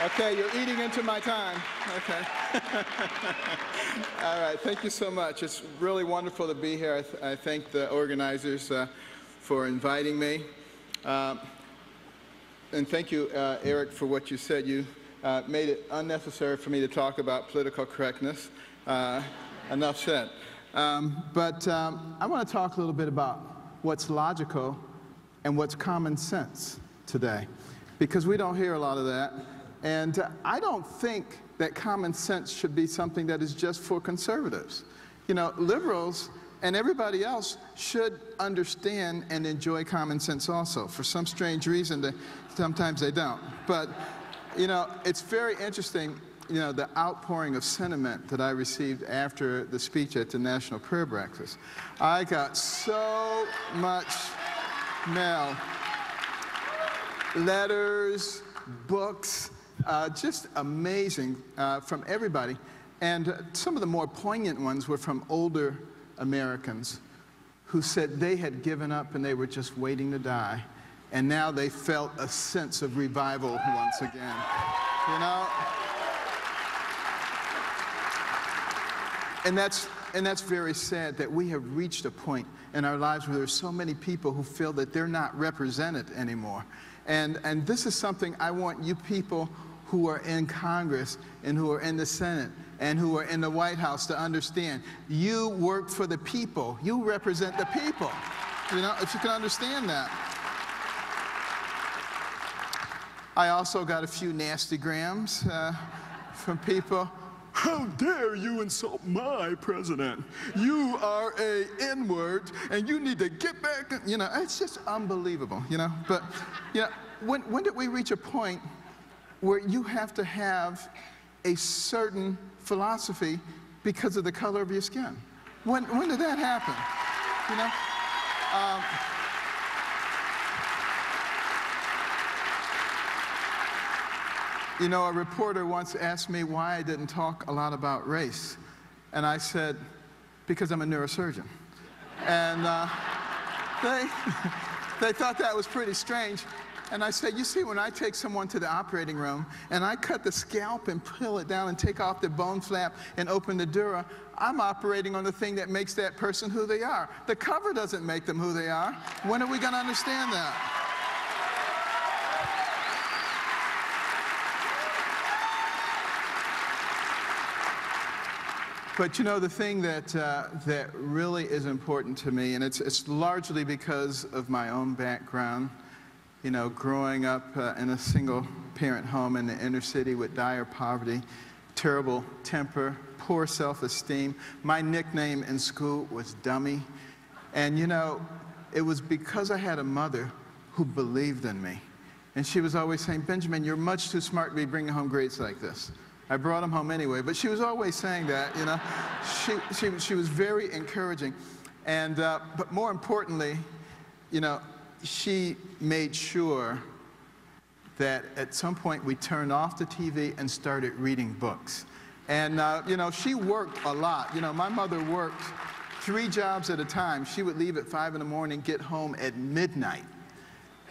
Okay, you're eating into my time. Okay. All right, thank you so much. It's really wonderful to be here. I thank the organizers for inviting me. And thank you, Eric, for what you said. You made it unnecessary for me to talk about political correctness. Enough said. But I want to talk a little bit about what's logical and what's common sense today, because we don't hear a lot of that. And I don't think that common sense should be something that is just for conservatives. You know, liberals and everybody else should understand and enjoy common sense also. For some strange reason, sometimes they don't. But, you know, it's very interesting, you know, the outpouring of sentiment that I received after the speech at the National Prayer Breakfast. I got so much mail, letters, books, just amazing from everybody. And some of the more poignant ones were from older Americans who said they had given up and they were just waiting to die. And now they felt a sense of revival once again. You know? And that's very sad that we have reached a point in our lives where there's so many people who feel that they're not represented anymore. And this is something I want you people who are in Congress and who are in the Senate and who are in the White House to understand. You work for the people. You represent the people. You know, if you can understand that. I also got a few nasty grams from people. How dare you insult my president? You are a N-word, and you need to get back. You know, it's just unbelievable, you know. But, you know, when did we reach a point where you have to have a certain philosophy because of the color of your skin? When did that happen? You know? You know, a reporter once asked me why I didn't talk a lot about race. And I said, because I'm a neurosurgeon. And they thought that was pretty strange. And I said, you see, when I take someone to the operating room and I cut the scalp and peel it down and take off the bone flap and open the dura, I'm operating on the thing that makes that person who they are. The cover doesn't make them who they are. When are we going to understand that? But you know, the thing that really is important to me, and it's largely because of my own background, you know, growing up in a single-parent home in the inner city with dire poverty, terrible temper, poor self-esteem. My nickname in school was Dummy. And you know, it was because I had a mother who believed in me. And she was always saying, Benjamin, you're much too smart to be bringing home grades like this. I brought them home anyway, but she was always saying that, you know. She was very encouraging. And, but more importantly, you know, she made sure that at some point we turned off the TV and started reading books. And, you know, she worked a lot. You know, my mother worked 3 jobs at a time. She would leave at 5 in the morning, get home at midnight.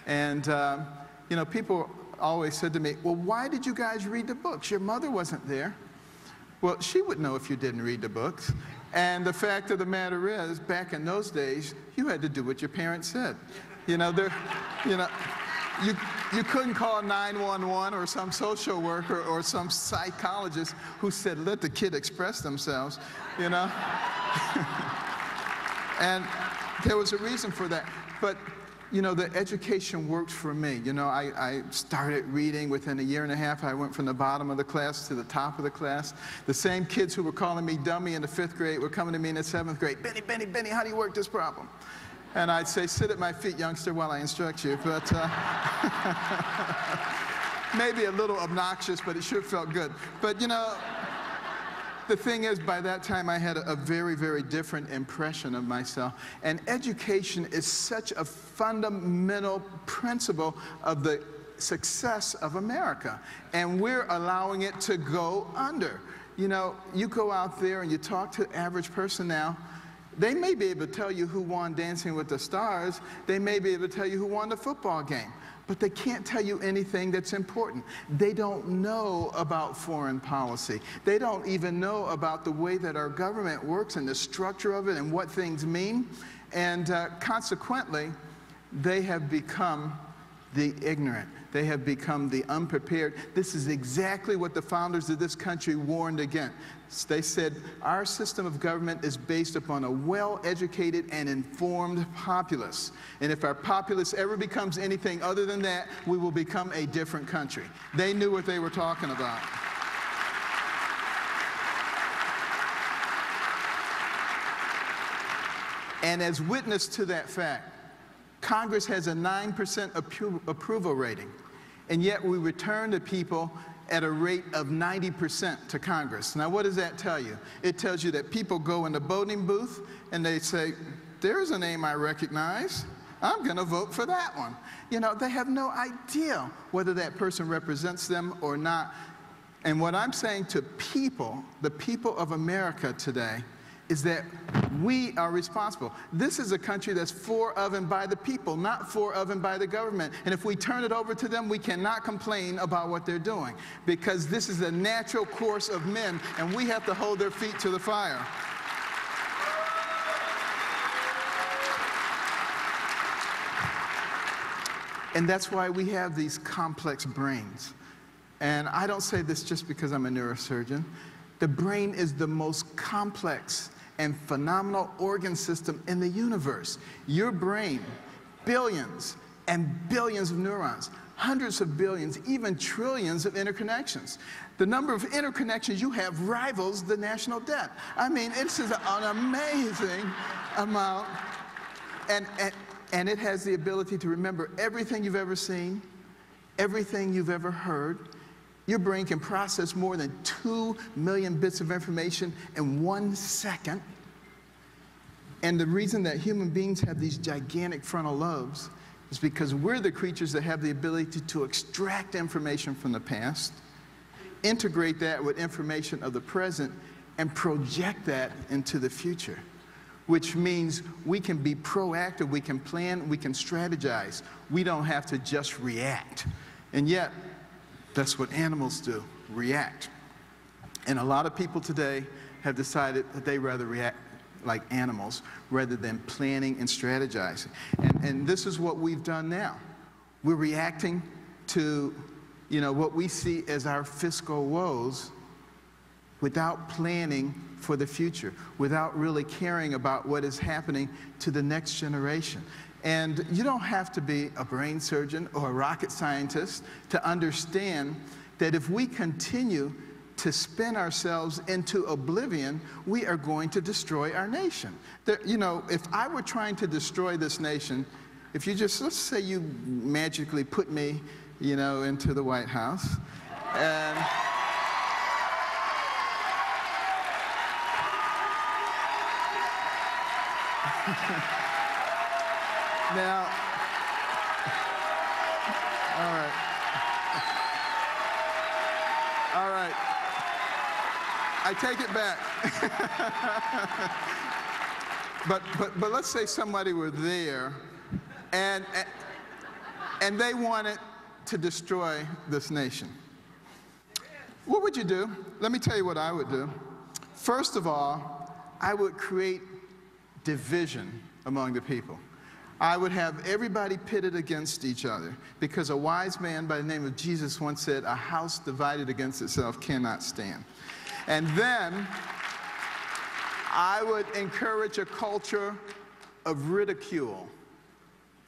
And, you know, people always said to me, well, why did you guys read the books? Your mother wasn't there. Well, she would know if you didn't read the books. And the fact of the matter is, back in those days, you had to do what your parents said. You know, you couldn't call 911 or some social worker or some psychologist who said, let the kid express themselves, you know. And there was a reason for that. But you know, the education worked for me. You know, I started reading within a year and a half. I went from the bottom of the class to the top of the class. The same kids who were calling me dummy in the 5th grade were coming to me in the 7th grade. Benny, how do you work this problem? And I'd say, sit at my feet, youngster, while I instruct you. But maybe a little obnoxious, but it sure felt good. But you know, the thing is, by that time, I had a very, very different impression of myself. And education is such a fundamental principle of the success of America. And we're allowing it to go under. You know, you go out there and you talk to the average person now, they may be able to tell you who won Dancing with the Stars. They may be able to tell you who won the football game. but they can't tell you anything that's important. They don't know about foreign policy. They don't even know about the way that our government works and the structure of it and what things mean. And consequently, they have become the ignorant. They have become the unprepared. This is exactly what the founders of this country warned against. They said, our system of government is based upon a well-educated and informed populace. And if our populace ever becomes anything other than that, we will become a different country. They knew what they were talking about. And as witness to that fact, Congress has a 9% approval rating, and yet we return to people at a rate of 90% to Congress. Now, what does that tell you? It tells you that people go in the voting booth and they say, there's a name I recognize. I'm going to vote for that one. You know, they have no idea whether that person represents them or not. And what I'm saying to people, the people of America today, is that we are responsible. This is a country that's for of and by the people, not for of and by the government. And if we turn it over to them, we cannot complain about what they're doing, because this is the natural course of men, and we have to hold their feet to the fire. And that's why we have these complex brains. And I don't say this just because I'm a neurosurgeon. The brain is the most complex and phenomenal organ system in the universe. Your brain, billions and billions of neurons, hundreds of billions, even trillions of interconnections. The number of interconnections you have rivals the national debt. I mean, it's an amazing amount. And it has the ability to remember everything you've ever seen, everything you've ever heard. Your brain can process more than 2 million bits of information in 1 second. And the reason that human beings have these gigantic frontal lobes is because we're the creatures that have the ability to extract information from the past, integrate that with information of the present, and project that into the future, which means we can be proactive, we can plan, we can strategize. We don't have to just react. And yet, that's what animals do, react. And a lot of people today have decided that they rather react like animals rather than planning and strategizing. And this is what we've done now. We're reacting to, you know, what we see as our fiscal woes without planning for the future, without really caring about what is happening to the next generation. And you don't have to be a brain surgeon or a rocket scientist to understand that if we continue to spin ourselves into oblivion, we are going to destroy our nation. You know, if I were trying to destroy this nation, if you just, let's say you magically put me, you know, into the White House, and now, all right, I take it back. but let's say somebody were there and they wanted to destroy this nation. What would you do? Let me tell you what I would do. First of all, I would create division among the people. I would have everybody pitted against each other, because a wise man by the name of Jesus once said, a house divided against itself cannot stand. And then I would encourage a culture of ridicule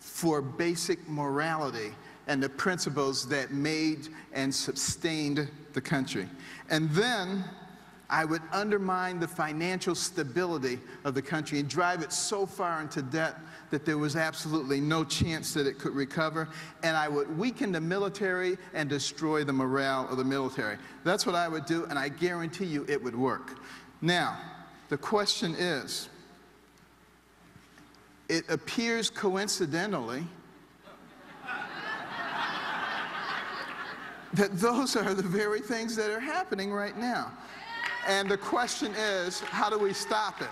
for basic morality and the principles that made and sustained the country. And then I would undermine the financial stability of the country and drive it so far into debt that there was absolutely no chance that it could recover. And I would weaken the military and destroy the morale of the military. That's what I would do, and I guarantee you it would work. Now, the question is, it appears coincidentally that those are the very things that are happening right now. And the question is, how do we stop it?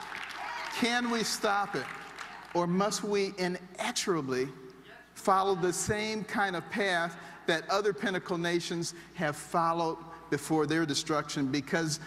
Can we stop it? Or must we inexorably followed the same kind of path that other pinnacle nations have followed before their destruction, because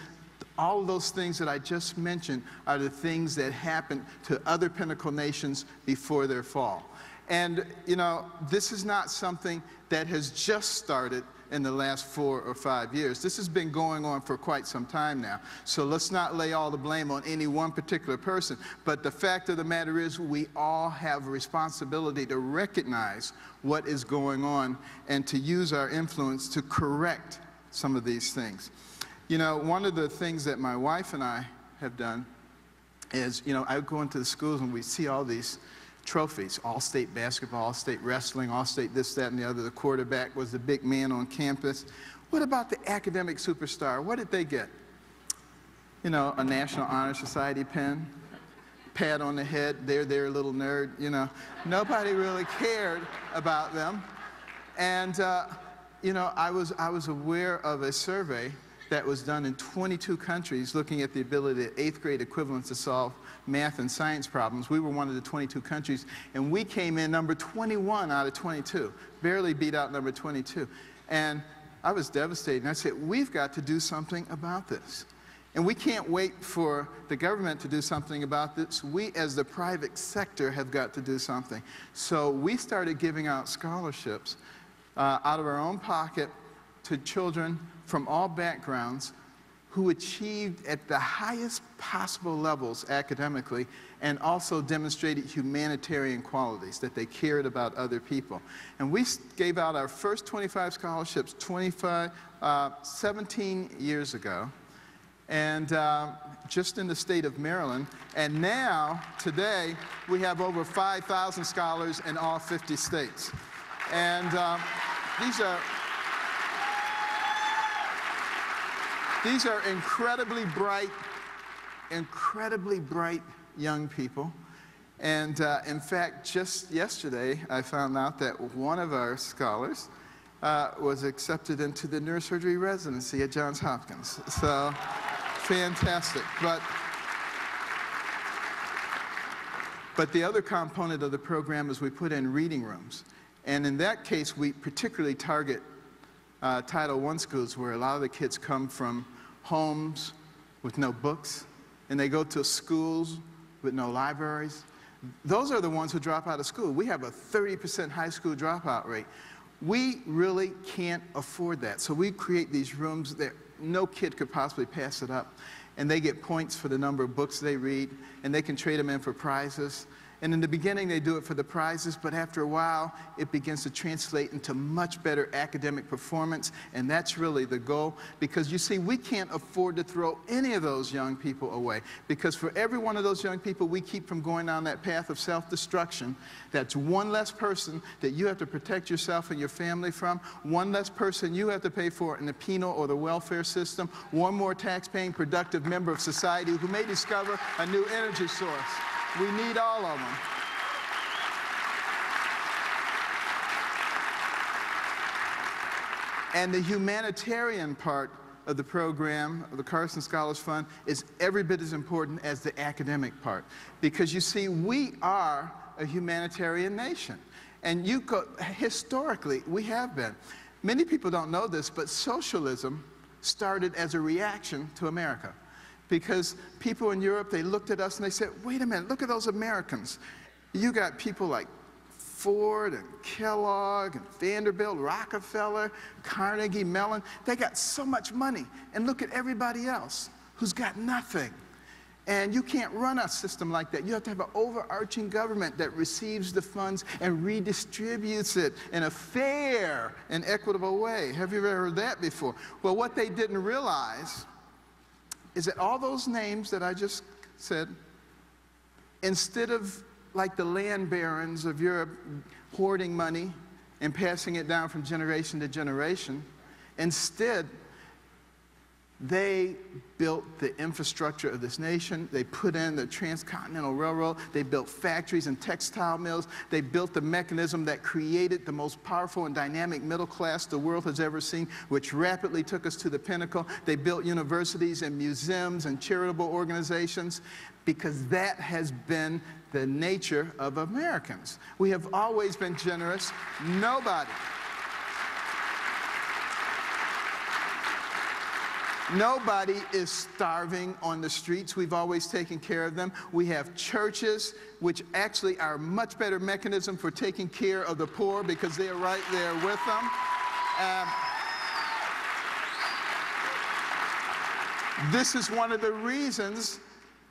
all of those things that I just mentioned are the things that happened to other pinnacle nations before their fall. And, you know, this is not something that has just started in the last 4 or 5 years. This has been going on for quite some time now. So let's not lay all the blame on any one particular person. But the fact of the matter is, we all have a responsibility to recognize what is going on and to use our influence to correct some of these things. You know, one of the things that my wife and I have done is, you know, I go into the schools and we see all these trophies, all-state basketball, all-state wrestling, all-state this, that, and the other. The quarterback was the big man on campus. What about the academic superstar? What did they get? You know, a National Honor Society pin, pat on the head, they're a little nerd, you know. Nobody really cared about them. And, you know, I was aware of a survey that was done in 22 countries looking at the ability of 8th grade equivalents to solve math and science problems. We were one of the 22 countries, and we came in number 21 out of 22, barely beat out number 22. And I was devastated, and I said, we've got to do something about this. And we can't wait for the government to do something about this. We, as the private sector, have got to do something. So we started giving out scholarships out of our own pocket to children from all backgrounds who achieved at the highest possible levels academically and also demonstrated humanitarian qualities, that they cared about other people. And we gave out our first 25 scholarships 17 years ago, and just in the state of Maryland. And now, today, we have over 5,000 scholars in all 50 states. And these are incredibly bright young people. And in fact, just yesterday, I found out that one of our scholars was accepted into the neurosurgery residency at Johns Hopkins. So, fantastic. But the other component of the program is we put in reading rooms. And in that case, we particularly target Title I schools, where a lot of the kids come from homes with no books, and they go to schools with no libraries. Those are the ones who drop out of school. We have a 30% high school dropout rate. We really can't afford that. So we create these rooms that no kid could possibly pass it up. And they get points for the number of books they read, and they can trade them in for prizes. And in the beginning, they do it for the prizes, but after a while, it begins to translate into much better academic performance, and that's really the goal. Because you see, we can't afford to throw any of those young people away, because for every one of those young people we keep from going down that path of self-destruction, that's one less person that you have to protect yourself and your family from, one less person you have to pay for in the penal or the welfare system, one more tax-paying, productive member of society who may discover a new energy source. We need all of them. And the humanitarian part of the program, of the Carson Scholars Fund, is every bit as important as the academic part. Because you see, we are a humanitarian nation. And historically, we have been. Many people don't know this, but socialism started as a reaction to America. Because people in Europe, they looked at us and they said, wait a minute, look at those Americans. You got people like Ford and Kellogg and Vanderbilt, Rockefeller, Carnegie Mellon. They got so much money. And look at everybody else who's got nothing. And you can't run a system like that. You have to have an overarching government that receives the funds and redistributes it in a fair and equitable way. Have you ever heard that before? Well, what they didn't realize is that all those names that I just said, instead of like the land barons of Europe hoarding money and passing it down from generation to generation, instead they built the infrastructure of this nation. They put in the transcontinental railroad. They built factories and textile mills. They built the mechanism that created the most powerful and dynamic middle class the world has ever seen, which rapidly took us to the pinnacle. They built universities and museums and charitable organizations, because that has been the nature of Americans. We have always been generous. Nobody is starving on the streets. We've always taken care of them. We have churches, which actually are a much better mechanism for taking care of the poor because they are right there with them. This is one of the reasons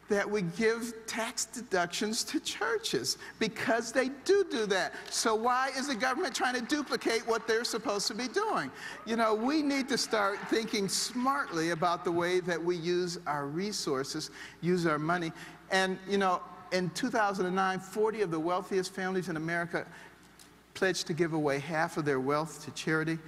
that we give tax deductions to churches, because they do that. So why is the government trying to duplicate what they're supposed to be doing? You know, we need to start thinking smartly about the way that we use our resources, use our money. And, you know, in 2009, 40 of the wealthiest families in America pledged to give away half of their wealth to charity.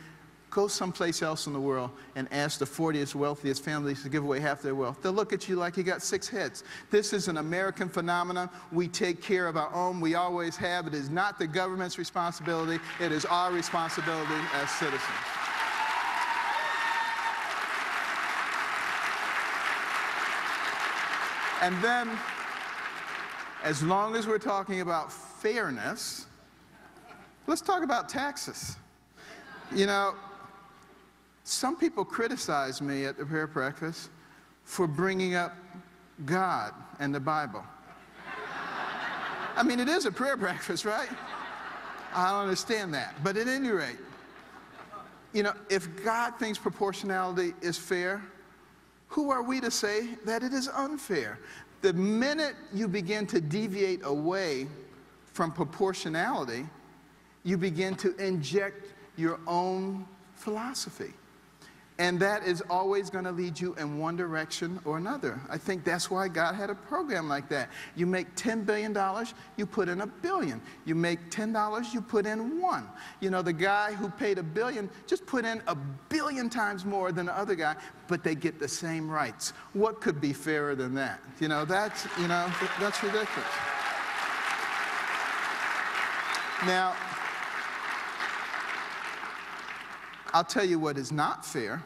Go someplace else in the world and ask the 40th wealthiest families to give away half their wealth. They'll look at you like you got 6 heads. This is an American phenomenon. We take care of our own. We always have. It is not the government's responsibility. It is our responsibility as citizens. And then, as long as we're talking about fairness, let's talk about taxes. You know, some people criticize me at the prayer breakfast for bringing up God and the Bible. I mean, it is a prayer breakfast, right? I don't understand that. But at any rate, you know, if God thinks proportionality is fair, who are we to say that it is unfair? The minute you begin to deviate away from proportionality, you begin to inject your own philosophy. And that is always going to lead you in one direction or another. I think that's why God had a program like that. You make $10 billion, you put in $1 billion. You make $10, you put in 1. You know, the guy who paid $1 billion just put in 1 billion times more than the other guy, but they get the same rights. What could be fairer than that? That's ridiculous. Now, I'll tell you what is not fair.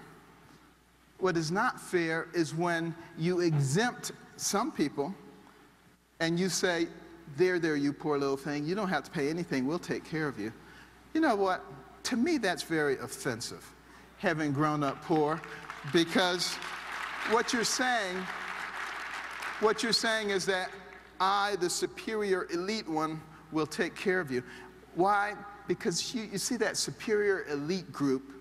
What is not fair is when you exempt some people and you say, there, you poor little thing, you don't have to pay anything, we'll take care of you. You know what? To me, that's very offensive, having grown up poor, because what you're saying is that I, the superior elite one, will take care of you. Why? Because you see, that superior elite group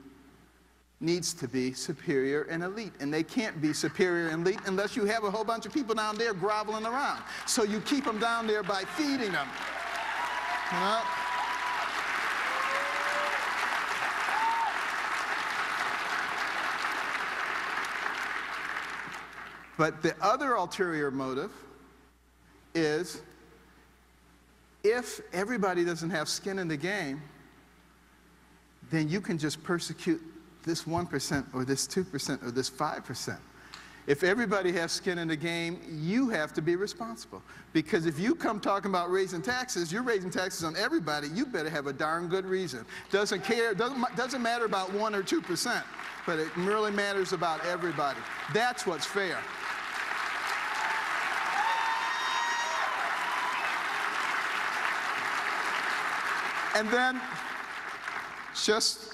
needs to be superior and elite. And they can't be superior and elite unless you have a whole bunch of people down there groveling around. So you keep them down there by feeding them. You know? But the other ulterior motive is, if everybody doesn't have skin in the game, then you can just persecute this 1% or this 2% or this 5%. If everybody has skin in the game, you have to be responsible. Because if you come talking about raising taxes, you're raising taxes on everybody, you better have a darn good reason. Doesn't matter about 1 or 2%, but it really matters about everybody. That's what's fair. And then, just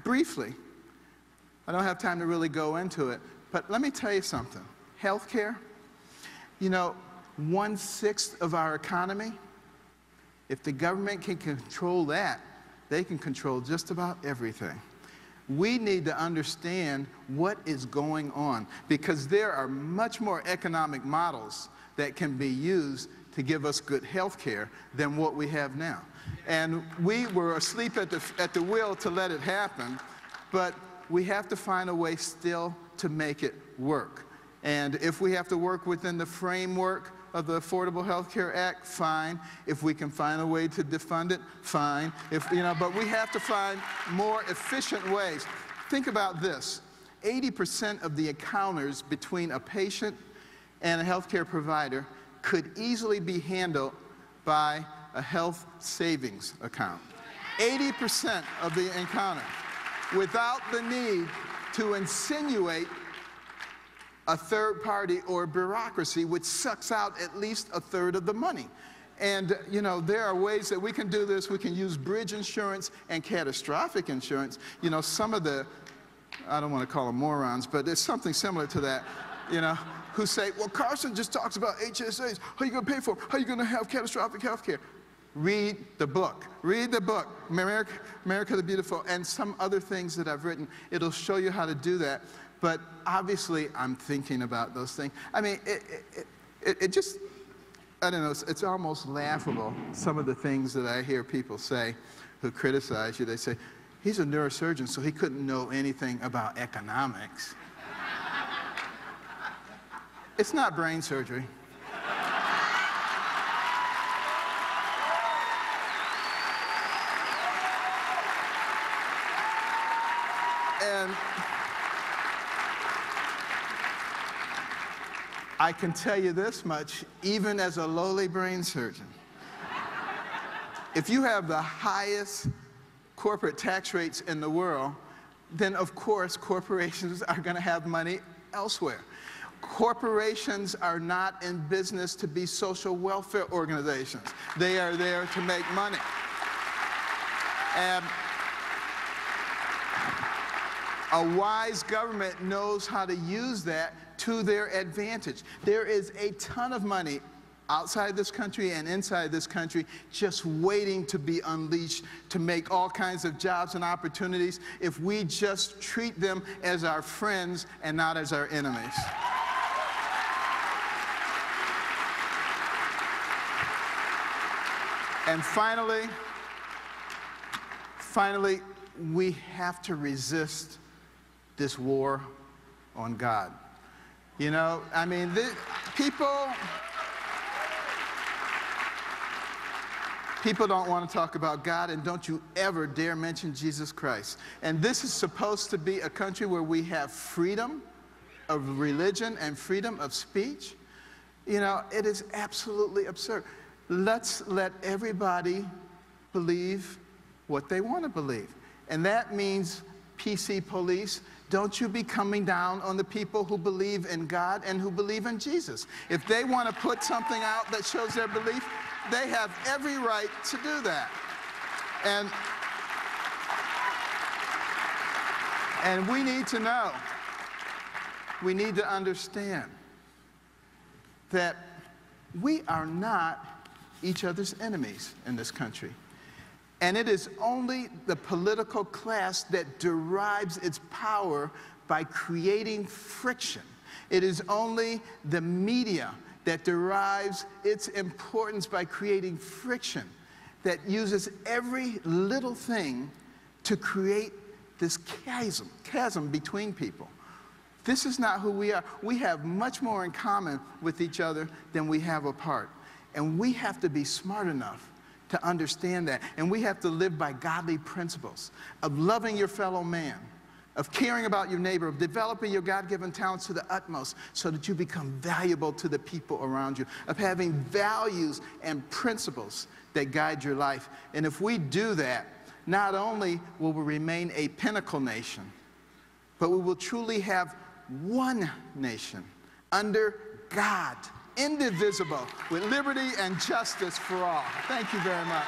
briefly, I don't have time to really go into it, but let me tell you something. Healthcare, you know, 1/6 of our economy, if the government can control that, they can control just about everything. We need to understand what is going on, because there are much more economic models that can be used to give us good health care than what we have now. And we were asleep at the wheel to let it happen, but we have to find a way still to make it work. And if we have to work within the framework of the Affordable Health Care Act, fine. If we can find a way to defund it, fine. But we have to find more efficient ways. Think about this. 80% of the encounters between a patient and a healthcare provider could easily be handled by a health savings account. 80% of the encounter, without the need to insinuate a third party or bureaucracy which sucks out at least a third of the money. And, you know, there are ways that we can do this. We can use bridge insurance and catastrophic insurance. You know, some of the, I don't want to call them morons, but it's something similar to that, you know, who say, well, Carson just talks about HSAs. How are you going to pay for it? How are you going to have catastrophic health care? Read the book. Read the book, America the Beautiful, and some other things that I've written. It'll show you how to do that. But obviously, I'm thinking about those things. I mean, it just, I don't know, it's almost laughable, some of the things that I hear people say who criticize you. They say, he's a neurosurgeon, so he couldn't know anything about economics. It's not brain surgery. And I can tell you this much, even as a lowly brain surgeon, if you have the highest corporate tax rates in the world, then of course corporations are going to have money elsewhere. Corporations are not in business to be social welfare organizations. They are there to make money. And a wise government knows how to use that to their advantage. There is a ton of money outside this country and inside this country just waiting to be unleashed to make all kinds of jobs and opportunities if we just treat them as our friends and not as our enemies. And finally, we have to resist this war on God. You know, I mean, people don't want to talk about God, and don't you ever dare mention Jesus Christ. And this is supposed to be a country where we have freedom of religion and freedom of speech. You know, it is absolutely absurd. Let's let everybody believe what they want to believe. And that means PC police. Don't you be coming down on the people who believe in God and who believe in Jesus. If they want to put something out that shows their belief, they have every right to do that. And we need to know, we need to understand that we are not each other's enemies in this country. And it is only the political class that derives its power by creating friction. It is only the media that derives its importance by creating friction, that uses every little thing to create this chasm between people. This is not who we are. We have much more in common with each other than we have apart. And we have to be smart enough to understand that. And we have to live by godly principles of loving your fellow man, of caring about your neighbor, of developing your God-given talents to the utmost so that you become valuable to the people around you, of having values and principles that guide your life. And if we do that, not only will we remain a pinnacle nation, but we will truly have one nation under God, indivisible, with liberty and justice for all. Thank you very much.